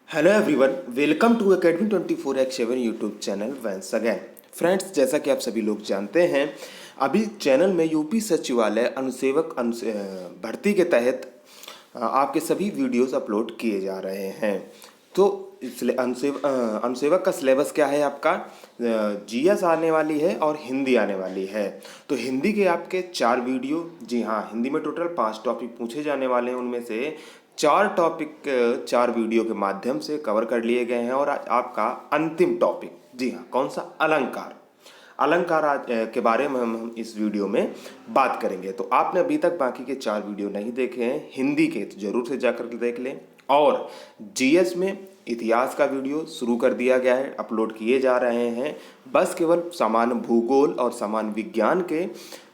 Hello everyone, welcome to academy 24x7 YouTube channel once again. Friends, जैसा कि आप सभी लोग जानते हैं, अभी चैनल में यूपी सचिवालय भर्ती के तहत आपके सभी वीडियोस अपलोड किए जा रहे हैं। तो अनुसेवक का सिलेबस क्या है आपका? जीएस आने वाली है और हिंदी आने वाली है। तो हिंदी के आपके 4 वीडियो, जी हाँ, हिंदी में टोटल 5 टॉपिक पूछे जाने वाले हैं। उनमें से 4 टॉपिक 4 वीडियो के माध्यम से कवर कर लिए गए हैं। और आज आपका अंतिम टॉपिक, जी हाँ, कौन सा? अलंकार। अलंकार आज के बारे में हम इस वीडियो में बात करेंगे। तो आपने अभी तक बाकी के 4 वीडियो नहीं देखे हैं हिंदी के, तो जरूर से जाकर के देख लें। और जीएस में इतिहास का वीडियो शुरू कर दिया गया है, अपलोड किए जा रहे हैं। बस केवल सामान्य भूगोल और सामान्य विज्ञान के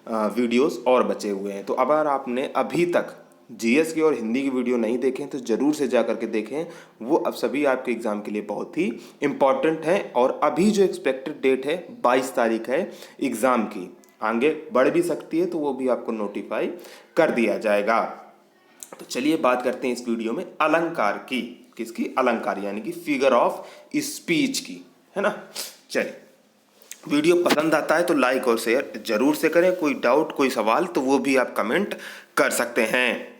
वीडियोस और बचे हुए हैं। तो अगर आपने अभी तक जीएस की और हिंदी की वीडियो नहीं देखें तो ज़रूर से जा करके देखें। वो अब सभी आपके एग्ज़ाम के लिए बहुत ही इम्पॉर्टेंट हैं। और अभी जो एक्सपेक्टेड डेट है 22 तारीख है एग्ज़ाम की, आगे बढ़ भी सकती है, तो वो भी आपको नोटिफाई कर दिया जाएगा। तो चलिए बात करते हैं इस वीडियो में अलंकार की। किसकी? अलंकार, यानी कि फिगर ऑफ स्पीच की, है ना। चलिए, वीडियो पसंद आता है तो लाइक और शेयर जरूर से करें। कोई डाउट, कोई सवाल, तो वो भी आप कमेंट कर सकते हैं।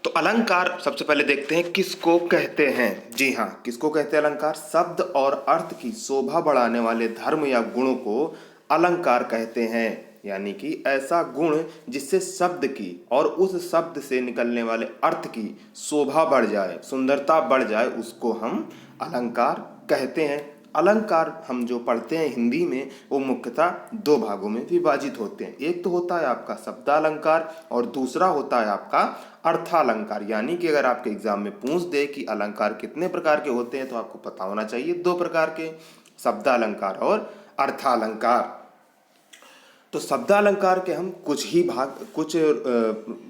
तो अलंकार सबसे पहले देखते हैं किसको कहते हैं। जी हाँ, किसको कहते हैं अलंकार? शब्द और अर्थ की शोभा बढ़ाने वाले धर्म या गुणों को अलंकार कहते हैं। यानी कि ऐसा गुण जिससे शब्द की और उस शब्द से निकलने वाले अर्थ की शोभा बढ़ जाए, सुंदरता बढ़ जाए, उसको हम अलंकार कहते हैं। अलंकार हम जो पढ़ते हैं हिंदी में, वो मुख्यतः 2 भागों में विभाजित होते हैं। एक तो होता है आपका शब्दालंकार और दूसरा होता है आपका अर्थालंकार। यानी कि अगर आपके एग्जाम में पूछ दे कि अलंकार कितने प्रकार के होते हैं, तो आपको पता होना चाहिए 2 प्रकार के, शब्दालंकार और अर्थालंकार। तो शब्दालंकार के हम कुछ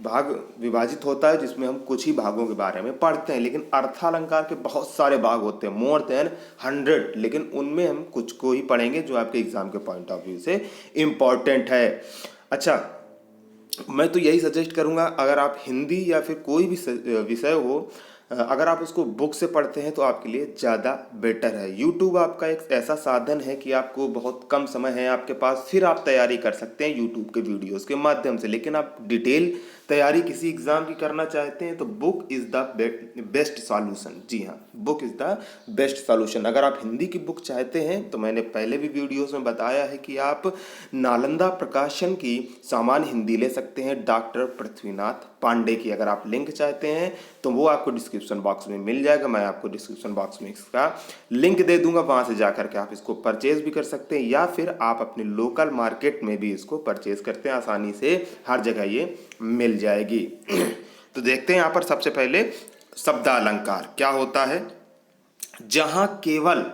भाग विभाजित होता है, जिसमें हम कुछ ही भागों के बारे में पढ़ते हैं। लेकिन अर्थालंकार के बहुत सारे भाग होते हैं, मोर देन 100। लेकिन उनमें हम कुछ को ही पढ़ेंगे जो आपके एग्जाम के पॉइंट ऑफ व्यू से इम्पॉर्टेंट है। अच्छा, मैं तो यही सजेस्ट करूंगा, अगर आप हिंदी या फिर कोई भी विषय हो, अगर आप उसको बुक से पढ़ते हैं तो आपके लिए ज़्यादा बेटर है। यूट्यूब आपका एक ऐसा साधन है कि आपको बहुत कम समय है आपके पास, फिर आप तैयारी कर सकते हैं यूट्यूब के वीडियोस के माध्यम से। लेकिन आप डिटेल तैयारी किसी एग्ज़ाम की करना चाहते हैं तो book is the best solution. जी हाँ, book is the best solution. अगर आप हिंदी की बुक चाहते हैं तो मैंने पहले भी वीडियोस में बताया है कि आप नालंदा प्रकाशन की सामान्य हिंदी ले सकते हैं, डॉक्टर पृथ्वीनाथ पांडे की। अगर आप लिंक चाहते हैं तो वो आपको डिस्क्रिप्शन बॉक्स में मिल जाएगा। मैं आपको डिस्क्रिप्शन बॉक्स में इसका लिंक दे दूंगा, वहाँ से जा करके आप इसको परचेज भी कर सकते हैं, या फिर आप अपने लोकल मार्केट में भी इसको परचेज करते हैं, आसानी से हर जगह ये मिल जाएगी। तो देखते हैं यहाँ पर सबसे पहले शब्दालंकार क्या होता है। जहां केवल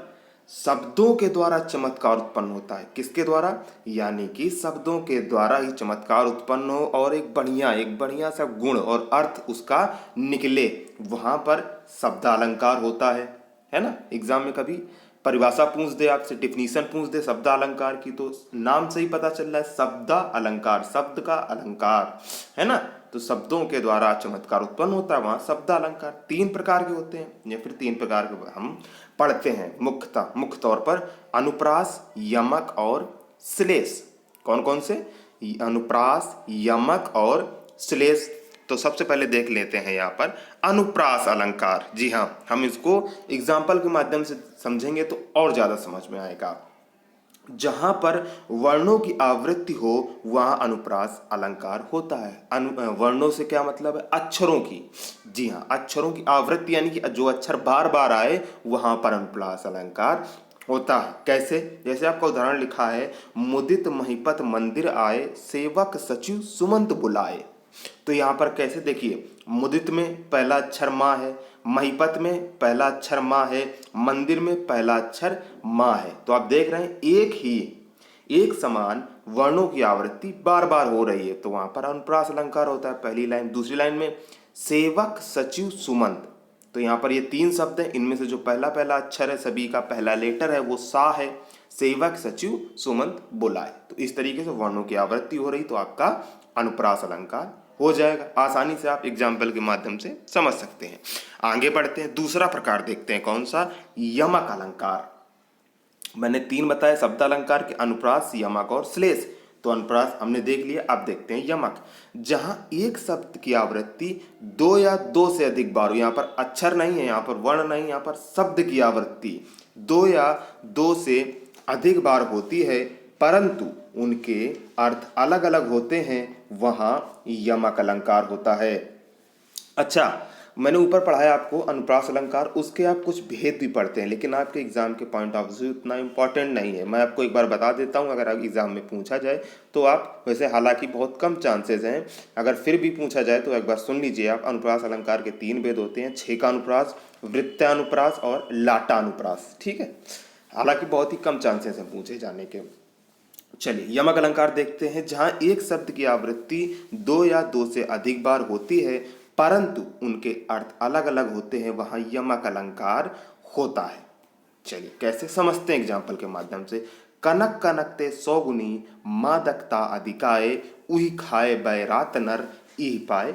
शब्दों के द्वारा चमत्कार उत्पन्न होता है। किसके द्वारा? यानी कि शब्दों के द्वारा ही चमत्कार उत्पन्न हो और एक बढ़िया सा गुण और अर्थ उसका निकले, वहां पर शब्दालंकार होता है ना। एग्जाम में कभी परिभाषा पूछ दे, आपसे डेफिनेशन पूछ दे शब्दालंकार की, तो नाम से ही पता चल रहा है शब्दा अलंकार, शब्द का अलंकार, है ना। तो शब्दों के द्वारा चमत्कार उत्पन्न होता है, वहां शब्दालंकार 3 प्रकार के होते हैं, या फिर 3 प्रकार के हम पढ़ते हैं मुख्य तौर पर। अनुप्रास, यमक और श्लेष। कौन कौन से? अनुप्रास, यमक और श्लेष। तो सबसे पहले देख लेते हैं यहाँ पर अनुप्रास अलंकार। जी हाँ, हम इसको एग्जाम्पल के माध्यम से समझेंगे तो और ज्यादा समझ में आएगा। जहां पर वर्णों की आवृत्ति हो वहां अनुप्रास अलंकार होता है। वर्णों से क्या मतलब है? अक्षरों की। जी हाँ, अक्षरों की आवृत्ति, यानी कि जो अक्षर बार बार आए वहां पर अनुप्रास अलंकार होता है। कैसे? जैसे आपका उदाहरण लिखा है, मुदित महिपत मंदिर आए, सेवक सचिव सुमंत बुलाए। तो यहाँ पर कैसे? देखिए, मुदित में पहला अक्षर माँ है, महिपत में पहला अक्षर माँ है, मंदिर में पहला अक्षर माँ है। तो आप देख रहे हैं एक समान वर्णों की आवृत्ति बार बार हो रही है, तो वहां पर अनुप्रास अलंकार होता है। पहली लाइन। दूसरी लाइन में सेवक सचिव सुमंत, तो यहाँ पर ये 3 शब्द हैं, इनमें से जो पहला अक्षर है, सभी का पहला लेटर है, वो सा है। सेवक सचिव सुमंत बुलाए। तो इस तरीके से वर्णों की आवृत्ति हो रही, तो आपका अनुप्रास अलंकार हो जाएगा। आसानी से आप एग्जाम्पल के माध्यम से समझ सकते हैं। आगे बढ़ते हैं, दूसरा प्रकार देखते हैं, कौन सा? यमक अलंकार। मैंने 3 बताए शब्द अलंकार के, अनुप्रास, यमक और श्लेष। तो अनुप्रास हमने देख लिया, अब देखते हैं यमक। जहां एक शब्द की आवृत्ति 2 या 2 से अधिक बार हो, यहाँ पर अक्षर नहीं है, यहाँ पर वर्ण नहीं, यहाँ पर शब्द की आवृत्ति 2 या 2 से अधिक बार होती है परंतु उनके अर्थ अलग अलग होते हैं, वहां यमक अलंकार होता है। अच्छा, मैंने ऊपर पढ़ाया आपको अनुप्रास अलंकार, उसके आप कुछ भेद भी पढ़ते हैं, लेकिन आपके एग्जाम के पॉइंट ऑफ व्यू उतना इंपॉर्टेंट नहीं है। मैं आपको एक बार बता देता हूं, अगर आप एग्जाम में पूछा जाए तो आप, वैसे हालांकि बहुत कम चांसेस हैं, अगर फिर भी पूछा जाए तो एक बार सुन लीजिए आप। अनुप्रास अलंकार के 3 भेद होते हैं, छेका अनुप्रास, वृत्तानुप्रास और लाटा अनुप्रास। ठीक है, हालांकि बहुत ही कम चांसेस हैं पूछे जाने के। चलिए यमक अलंकार देखते हैं। जहां एक शब्द की आवृत्ति 2 या 2 से अधिक बार होती है परंतु उनके अर्थ अलग अलग होते हैं, वहां यमक अलंकार होता है। चलिए कैसे समझते हैं एग्जाम्पल के माध्यम से। कनक कनकते 100 गुनी, मादकता अधिकाए, उही खाए बैरात नर, इह पाए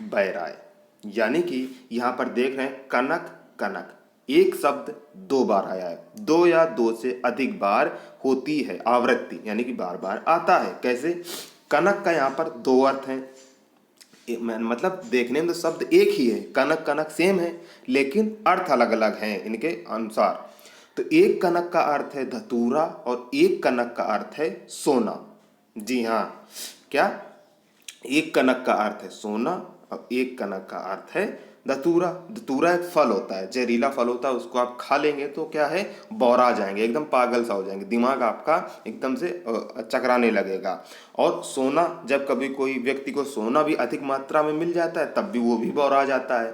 बैराए। यानी कि यहाँ पर देख रहे हैं कनक कनक, एक शब्द 2 बार आया है, 2 या 2 से अधिक बार होती है आवृत्ति, यानी कि बार बार आता है। कैसे? कनक का यहाँ पर 2 अर्थ हैं, मतलब देखने में तो शब्द एक ही है, कनक कनक सेम है, लेकिन अर्थ अलग अलग हैं इनके अनुसार। तो एक कनक का अर्थ है धतूरा और एक कनक का अर्थ है सोना। जी हाँ, क्या? एक कनक का अर्थ है सोना और एक कनक का अर्थ है धतूरा। धतूरा एक फल होता है, जहरीला फल होता है, उसको आप खा लेंगे तो क्या है, बौरा जाएंगे, एकदम पागल सा हो जाएंगे, दिमाग आपका एकदम से चकराने लगेगा। और सोना, जब कभी कोई व्यक्ति को सोना भी अधिक मात्रा में मिल जाता है तब भी वो भी बौरा जाता है।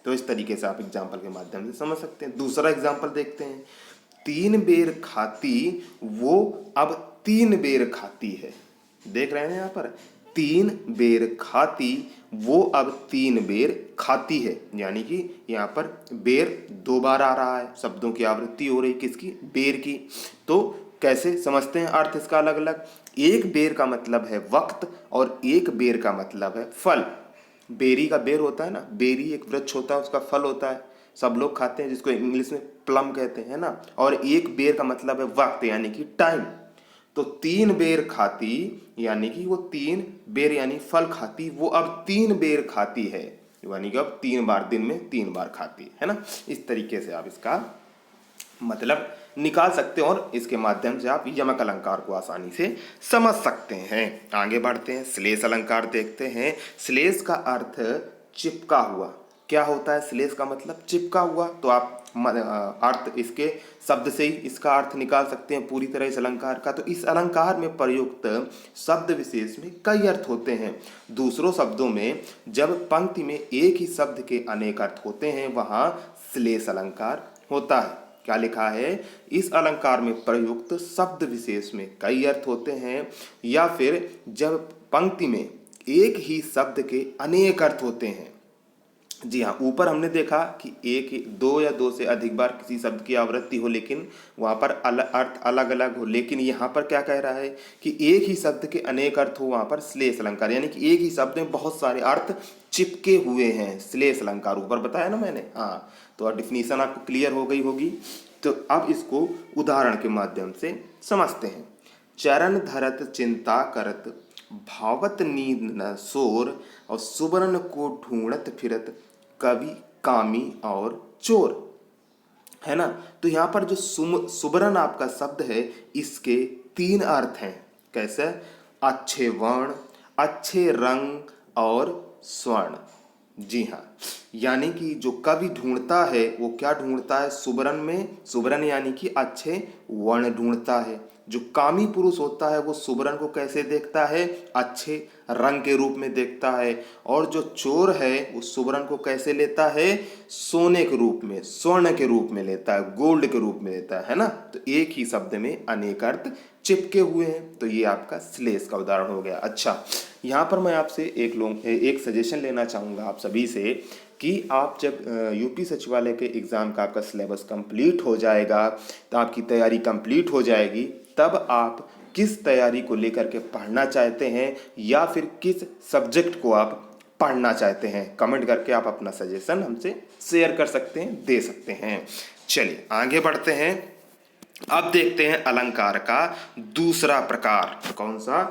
तो इस तरीके से आप एग्जाम्पल के माध्यम से समझ सकते हैं। दूसरा एग्जाम्पल देखते हैं। 3 बेर खाती वो अब 3 बेर खाती है। देख रहे हैं यहाँ पर, 3 बेर खाती वो अब 3 बेर खाती है, यानी कि यहाँ पर बेर 2 बार आ रहा है, शब्दों की आवृत्ति हो रही किसकी? बेर की। तो कैसे समझते हैं अर्थ इसका अलग अलग। एक बेर का मतलब है वक्त और एक बेर का मतलब है फल। बेरी का बेर होता है ना, बेरी एक वृक्ष होता है, उसका फल होता है, सब लोग खाते हैं, जिसको इंग्लिश में प्लम कहते हैं ना। और एक बेर का मतलब है वक्त, यानी कि टाइम। तो 3 बेर खाती यानी कि वो 3 बेर यानी फल खाती, वो अब 3 बेर खाती है, यानी कि अब 3 बार, दिन में 3 बार खाती है ना। इस तरीके से आप इसका मतलब निकाल सकते हैं और इसके माध्यम से आप यमक अलंकार को आसानी से समझ सकते हैं। आगे बढ़ते हैं, श्लेष अलंकार देखते हैं। श्लेष का अर्थ चिपका हुआ। क्या होता है श्लेष का मतलब? चिपका हुआ। तो आप अर्थ इसके शब्द से ही इसका अर्थ निकाल सकते हैं पूरी तरह इस अलंकार का। तो इस अलंकार में प्रयुक्त शब्द विशेष में कई अर्थ होते हैं। दूसरों शब्दों में जब पंक्ति में एक ही शब्द के अनेक अर्थ होते हैं, वहां श्लेष अलंकार होता है। क्या लिखा है? इस अलंकार में प्रयुक्त शब्द विशेष में कई अर्थ होते हैं, या फिर जब पंक्ति में एक ही शब्द के अनेक अर्थ होते हैं। जी हाँ, ऊपर हमने देखा कि 2 या 2 से अधिक बार किसी शब्द की आवृत्ति हो, लेकिन वहाँ पर अर्थ अलग अलग हो। लेकिन यहाँ पर क्या कह रहा है कि एक ही शब्द के अनेक अर्थ हो, वहाँ पर श्लेष अलंकार, यानी कि एक ही शब्द में बहुत सारे अर्थ चिपके हुए हैं, श्लेष अलंकार। ऊपर बताया ना मैंने। हाँ, तो डिफिनीशन आपको क्लियर हो गई होगी। तो अब इसको उदाहरण के माध्यम से समझते हैं। चरण धरत चिंता करत, भावत नींद न सोर, और सुबरन को ढूंढत फिरत, कवि कामी और चोर। है ना। तो यहाँ पर जो सुबरन आपका शब्द है, इसके 3 अर्थ हैं। कैसे? अच्छे वर्ण, अच्छे रंग और स्वर्ण। जी हाँ, यानी कि जो कवि ढूंढता है वो क्या ढूंढता है? सुबरन में, सुबरन यानी कि अच्छे वर्ण ढूंढता है। जो कामी पुरुष होता है वो सुबरन को कैसे देखता है? अच्छे रंग के रूप में देखता है। और जो चोर है वो सुबरन को कैसे लेता है? सोने के रूप में, स्वर्ण के रूप में लेता है, गोल्ड के रूप में लेता है ना। तो एक ही शब्द में अनेक अर्थ चिपके हुए हैं। तो ये आपका श्लेष का उदाहरण हो गया। अच्छा, यहाँ पर मैं आपसे एक सजेशन लेना चाहूँगा आप सभी से कि आप जब यूपी सचिवालय के एग्ज़ाम का आपका सिलेबस कंप्लीट हो जाएगा, तो आपकी तैयारी कंप्लीट हो जाएगी, तब आप किस तैयारी को लेकर के पढ़ना चाहते हैं या फिर किस सब्जेक्ट को आप पढ़ना चाहते हैं। कमेंट करके आप अपना सजेशन हमसे शेयर कर सकते हैं, दे सकते हैं। चलिए आगे बढ़ते हैं। अब देखते हैं अलंकार का दूसरा प्रकार। कौन सा?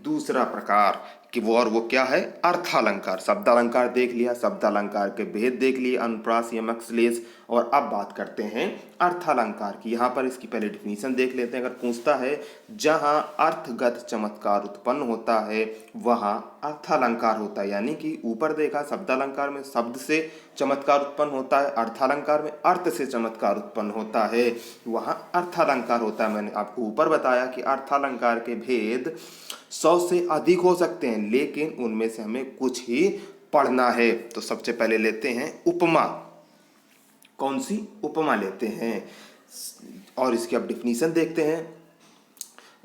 दूसरा प्रकार कि वो क्या है? अर्थालंकार। शब्द अलंकार देख लिया, शब्द अलंकार के भेद देख लिए, अनुप्रास, यमक, श्लेष। और अब बात करते हैं अर्थालंकार की। यहाँ पर इसकी पहले डिफिनीशन देख लेते हैं। अगर पूछता है जहाँ अर्थगत चमत्कार उत्पन्न होता है वहाँ अर्थालंकार होता है। यानी कि ऊपर देखा, शब्द अलंकार में शब्द से चमत्कार उत्पन्न होता है, अर्थालंकार में अर्थ से चमत्कार उत्पन्न होता है, वहाँ अर्थालंकार होता है। मैंने आपको ऊपर बताया कि अर्थालंकार के भेद 100 से अधिक हो सकते हैं, लेकिन उनमें से हमें कुछ ही पढ़ना है। तो सबसे पहले लेते हैं उपमा। कौन सी? उपमा लेते हैं और इसकी अब डिफिनीशन देखते हैं।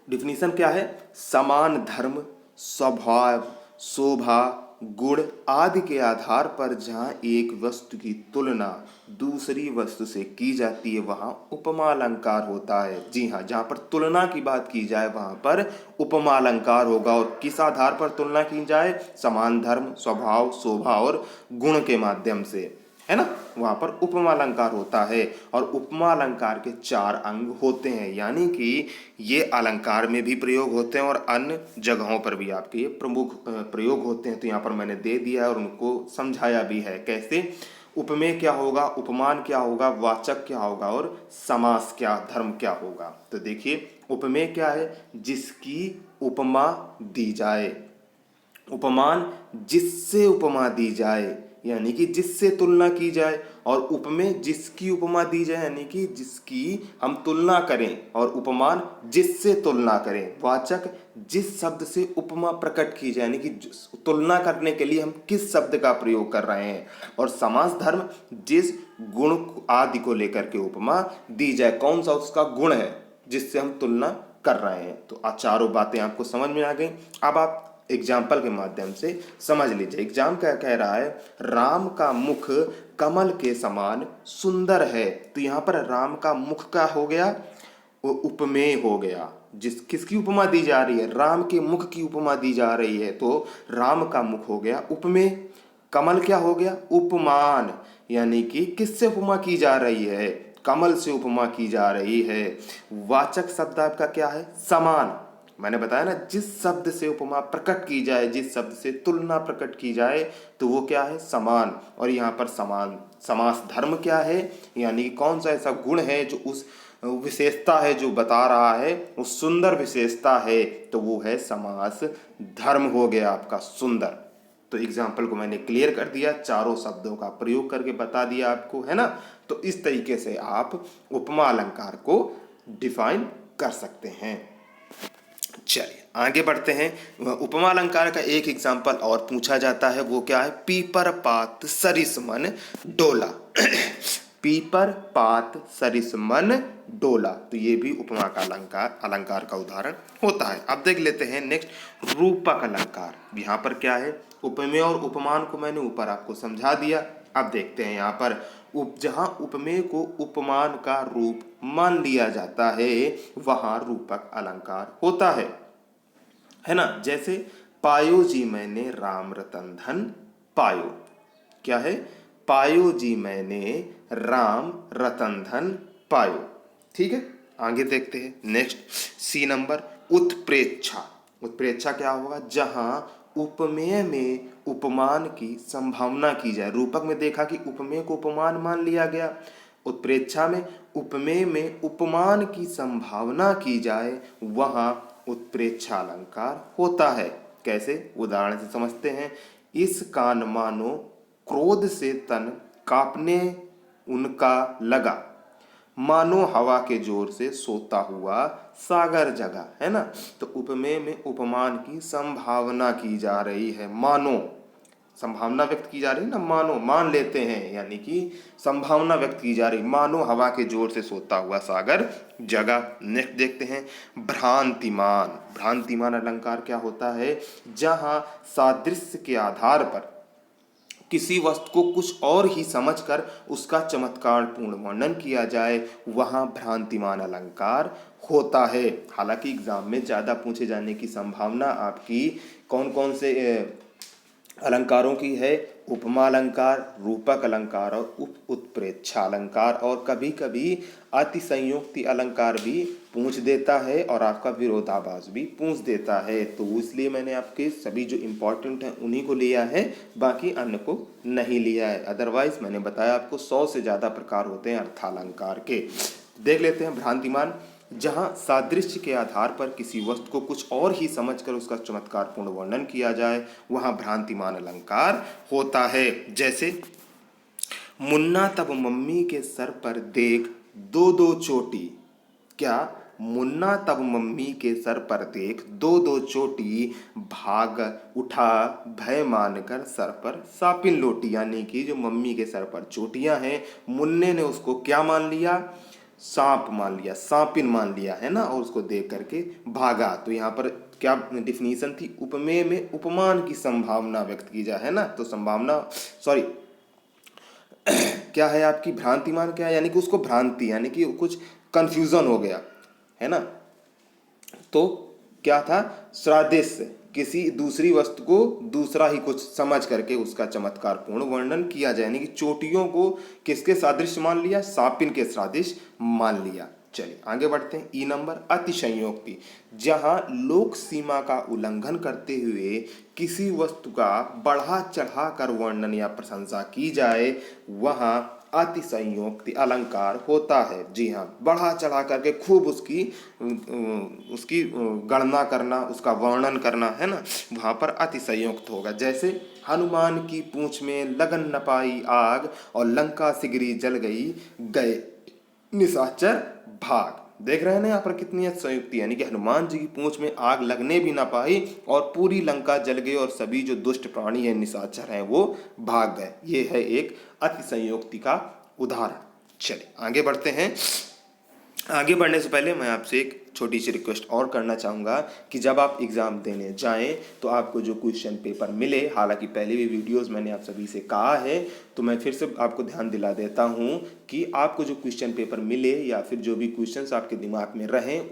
डिफिनीशन क्या है? समान धर्म, स्वभाव, शोभा, गुण आदि के आधार पर जहाँ एक वस्तु की तुलना दूसरी वस्तु से की जाती है वहाँ उपमा अलंकार होता है। जी हाँ, जहाँ पर तुलना की बात की जाए वहाँ पर उपमा अलंकार होगा। और किस आधार पर तुलना की जाए? समान धर्म, स्वभाव, शोभा और गुण के माध्यम से, है ना, वहां पर उपमा अलंकार होता है। और उपमा अलंकार के 4 अंग होते हैं, यानी कि ये अलंकार में भी प्रयोग होते हैं और अन्य जगहों पर भी आपके ये प्रमुख प्रयोग होते हैं। तो यहाँ पर मैंने दे दिया है और उनको समझाया भी है कैसे। उपमेय क्या होगा, उपमान क्या होगा, वाचक क्या होगा और समास क्या, धर्म क्या होगा। तो देखिए उपमेय क्या है? जिसकी उपमा दी जाए। उपमान जिससे उपमा दी जाए, यानी कि जिससे तुलना की जाए। और उपमेय जिसकी उपमा दी जाए, यानी कि जिसकी हम तुलना करें। और उपमान जिससे तुलना करें। वाचक जिस शब्द से उपमा प्रकट की जाए, यानी कि तुलना करने के लिए हम किस शब्द का प्रयोग कर रहे हैं। और समास धर्म जिस गुण आदि को लेकर के उपमा दी जाए, कौन सा उसका गुण है जिससे हम तुलना कर रहे हैं। तो चारों बातें आपको समझ में आ गई। अब आप एग्जाम्पल के माध्यम से समझ लीजिए। एग्जाम क्या कह रहा है? राम का मुख कमल के समान सुंदर है। तो यहाँ पर राम का मुख का हो गया, वो उपमेय हो गया। किसकी उपमा दी जा रही है? राम के मुख की उपमा दी जा रही है, तो राम का मुख हो गया उपमेय। कमल क्या हो गया? उपमान, यानी कि किससे उपमा की जा रही है? कमल से उपमा की जा रही है। वाचक शब्द आपका क्या है? समान। मैंने बताया ना, जिस शब्द से उपमा प्रकट की जाए, जिस शब्द से तुलना प्रकट की जाए, तो वो क्या है? समान। और यहाँ पर समान समास धर्म क्या है? यानी कौन सा ऐसा गुण है जो उस विशेषता है जो बता रहा है, वो सुंदर विशेषता है, तो वो है समास धर्म हो गया आपका सुंदर। तो एग्जाम्पल को मैंने क्लियर कर दिया, चारों शब्दों का प्रयोग करके बता दिया आपको, है ना। तो इस तरीके से आप उपमा अलंकार को डिफाइन कर सकते हैं। चलिए आगे बढ़ते हैं। उपमा अलंकार का एक एग्जाम्पल और पूछा जाता है, वो क्या है? पीपर पात सरिस मन डोला। पीपर पात सरिस मन डोला, तो ये भी उपमा का अलंकार का उदाहरण होता है। अब देख लेते हैं नेक्स्ट, रूपक अलंकार। यहाँ पर क्या है? उपमेय और उपमान को मैंने ऊपर आपको समझा दिया। अब देखते हैं यहाँ पर जहाँ उपमेय को उपमान का रूप मान लिया जाता है वहाँ रूपक अलंकार होता है ना। जैसे पायो जी मैंने राम रतन धन पायो। क्या है? पायो जी मैंने राम रतन धन पायो। ठीक है, आगे देखते हैं नेक्स्ट, सी नंबर, उत्प्रेक्षा। उत्प्रेक्षा क्या होगा? जहां उपमेय में उपमान की संभावना की जाए। रूपक में देखा कि उपमेय को उपमान मान लिया गया, उत्प्रेक्षा में उपमेय में उपमान की संभावना की जाए, वहां उत्प्रेक्षा अलंकार होता है। कैसे? उदाहरण से समझते हैं। इस कान मानो क्रोध से तन कांपने उनका लगा, मानो हवा के जोर से सोता हुआ सागर जगा, है ना। तो उपमेय में उपमान की संभावना की जा रही है। मानो, संभावना व्यक्त की जा रही है ना, मानो मान लेते हैं, यानी कि संभावना व्यक्त की जा रही, मानो हवा के जोर से सोता हुआ सागर जगा। नेक्स्ट देखते हैं, भ्रांतिमान। भ्रांतिमान अलंकार क्या होता है? जहां सादृश्य के आधार पर किसी वस्तु को कुछ और ही समझकर उसका चमत्कार पूर्ण वर्णन किया जाए, वहां भ्रांतिमान अलंकार होता है। हालांकि एग्जाम में ज्यादा पूछे जाने की संभावना आपकी कौन कौन से अलंकारों की है उपमा अलंकार, रूपक अलंकार और उत्प्रेक्षा अलंकार, और कभी कभी अतिसंयोक्ति अलंकार भी पूछ देता है और आपका विरोधाभास भी पूछ देता है। तो इसलिए मैंने आपके सभी जो इम्पोर्टेंट हैं उन्हीं को लिया है, बाकी अन्य को नहीं लिया है। अदरवाइज मैंने बताया आपको 100 से ज़्यादा प्रकार होते हैं अर्थालंकार के। देख लेते हैं भ्रांतिमान। जहाँ सादृश्य के आधार पर किसी वस्तु को कुछ और ही समझकर उसका चमत्कारपूर्ण वर्णन किया जाए, वहाँ भ्रांतिमान अलंकार होता है। जैसे मुन्ना तब मम्मी के सर पर देख दो दो चोटी। क्या? मुन्ना तब मम्मी के सर पर देख दो दो चोटी, भाग उठा भय मानकर सर पर सापिन लोटी। यानी कि जो मम्मी के सर पर चोटियां हैं, मुन्ने ने उसको क्या मान लिया? सांप मान लिया, सांपिन मान लिया, है ना, और उसको देख करके भागा। तो यहाँ पर क्या डिफिनीशन थी? उपमेय में उपमान की संभावना व्यक्त की जाए, है ना। तो संभावना सॉरी क्या है आपकी? भ्रांतिमान क्या है? यानी कि उसको भ्रांति, यानी कि कुछ कंफ्यूजन हो गया, है ना। तो क्या था? सादृश्य, किसी दूसरी वस्तु को दूसरा ही कुछ समझ करके उसका चमत्कारपूर्ण वर्णन किया जाए। यानी कि चोटियों को किसके सादृश्य मान लिया? सापिन के सादृश्य मान लिया। चलिए आगे बढ़ते हैं। ई नंबर अतिशयोक्ति। जहां लोक सीमा का उल्लंघन करते हुए किसी वस्तु का बढ़ा चढ़ा कर वर्णन या प्रशंसा की जाए, वहां अतिशयोक्ति अलंकार होता है। जी हाँ, बढ़ा चढ़ा करके खूब उसकी गणना करना, उसका वर्णन करना, है ना, वहाँ पर अतिशयोक्त होगा। जैसे हनुमान की पूंछ में लगन न पाई आग और लंका सिगरी जल गई, गए निशाचर भाग। देख रहे हैं ना यहाँ पर कितनी संयुक्ति, यानी कि हनुमान जी की पूंछ में आग लगने भी ना पाई और पूरी लंका जल गई और सभी जो दुष्ट प्राणी हैं, निशाचर हैं, वो भाग गए। ये है एक अतिसंयोक्ति का उदाहरण। चलिए आगे बढ़ते हैं। आगे बढ़ने से पहले मैं आपसे एक छोटी सी रिक्वेस्ट और करना चाहूँगा कि जब आप एग्ज़ाम देने जाएं तो आपको जो क्वेश्चन पेपर मिले, हालांकि पहले भी वीडियोस मैंने आप सभी से कहा है, तो मैं फिर से आपको ध्यान दिला देता हूं कि आपको जो क्वेश्चन पेपर मिले या फिर जो भी क्वेश्चंस आपके दिमाग में रहें,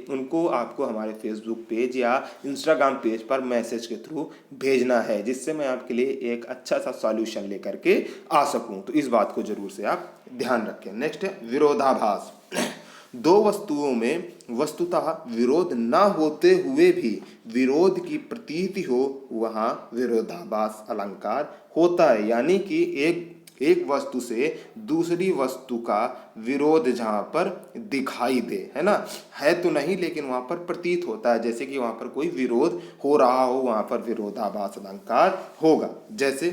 उनको आपको हमारे फेसबुक पेज या इंस्टाग्राम पेज पर मैसेज के थ्रू भेजना है, जिससे मैं आपके लिए एक अच्छा सा सॉल्यूशन लेकर के आ सकूँ। तो इस बात को जरूर से आप ध्यान रखें। नेक्स्ट है विरोधाभास। दो वस्तुओं में वस्तुतः विरोध न होते हुए भी विरोध की प्रतीति हो, वहां विरोधाभास अलंकार होता है। यानी कि एक वस्तु से दूसरी वस्तु का विरोध जहां पर दिखाई दे, है ना, है तो नहीं लेकिन वहां पर प्रतीत होता है, जैसे कि वहां पर कोई विरोध हो रहा हो, वहां पर विरोधाभास अलंकार होगा। जैसे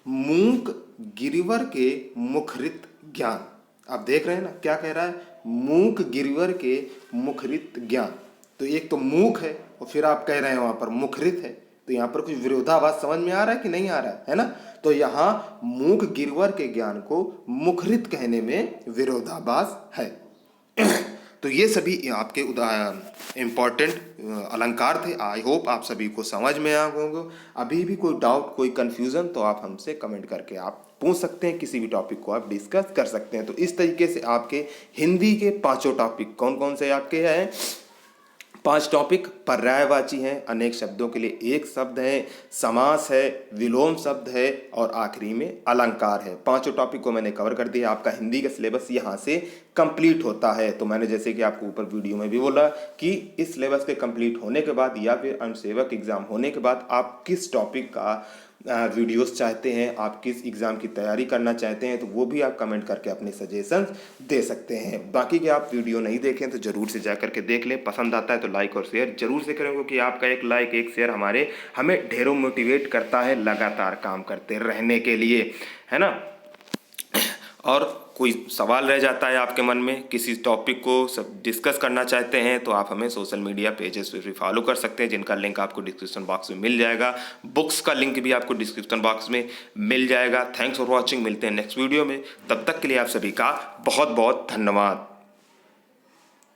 मूक गिरिवर के मुखरित ज्ञान। आप देख रहे हैं ना क्या कह रहा है? मूक गिरिवर के मुखरित ज्ञान। तो एक तो मूक है और फिर आप कह रहे हैं वहां पर मुखरित है, तो यहाँ पर कुछ विरोधाभास समझ में आ रहा है कि नहीं आ रहा है ना। तो यहाँ मूक गिरवर के ज्ञान को मुखरित कहने में विरोधाभास है। तो ये सभी आपके इम्पॉर्टेंट अलंकार थे। आई होप आप सभी को समझ में आ होंगे। अभी भी कोई डाउट, कोई कन्फ्यूज़न, तो आप हमसे कमेंट करके आप पूछ सकते हैं, किसी भी टॉपिक को आप डिस्कस कर सकते हैं। तो इस तरीके से आपके हिंदी के 5 टॉपिक कौन कौन से आपके हैं? 5 टॉपिक पर्यायवाची हैं, अनेक शब्दों के लिए एक शब्द है, समास है, विलोम शब्द है और आखिरी में अलंकार है। 5 टॉपिक को मैंने कवर कर दिया। आपका हिंदी का सिलेबस यहाँ से कंप्लीट होता है। तो मैंने जैसे कि आपको ऊपर वीडियो में भी बोला कि इस सिलेबस के कंप्लीट होने के बाद या फिर अनुसेवक एग्जाम होने के बाद आप किस टॉपिक का वीडियोस चाहते हैं, आप किस एग्ज़ाम की तैयारी करना चाहते हैं, तो वो भी आप कमेंट करके अपने सजेशंस दे सकते हैं। बाकी के आप वीडियो नहीं देखें तो ज़रूर से जा करके देख लें। पसंद आता है तो लाइक और शेयर जरूर से करें, क्योंकि आपका एक लाइक, एक शेयर हमें ढेरों मोटिवेट करता है लगातार काम करते रहने के लिए, है ना। और कोई सवाल रह जाता है आपके मन में, किसी टॉपिक को सब डिस्कस करना चाहते हैं, तो आप हमें सोशल मीडिया पेजेस पे भी फॉलो कर सकते हैं, जिनका लिंक आपको डिस्क्रिप्शन बॉक्स में मिल जाएगा। बुक्स का लिंक भी आपको डिस्क्रिप्शन बॉक्स में मिल जाएगा। Thanks for watching. मिलते हैं नेक्स्ट वीडियो में, तब तक के लिए आप सभी का बहुत बहुत धन्यवाद।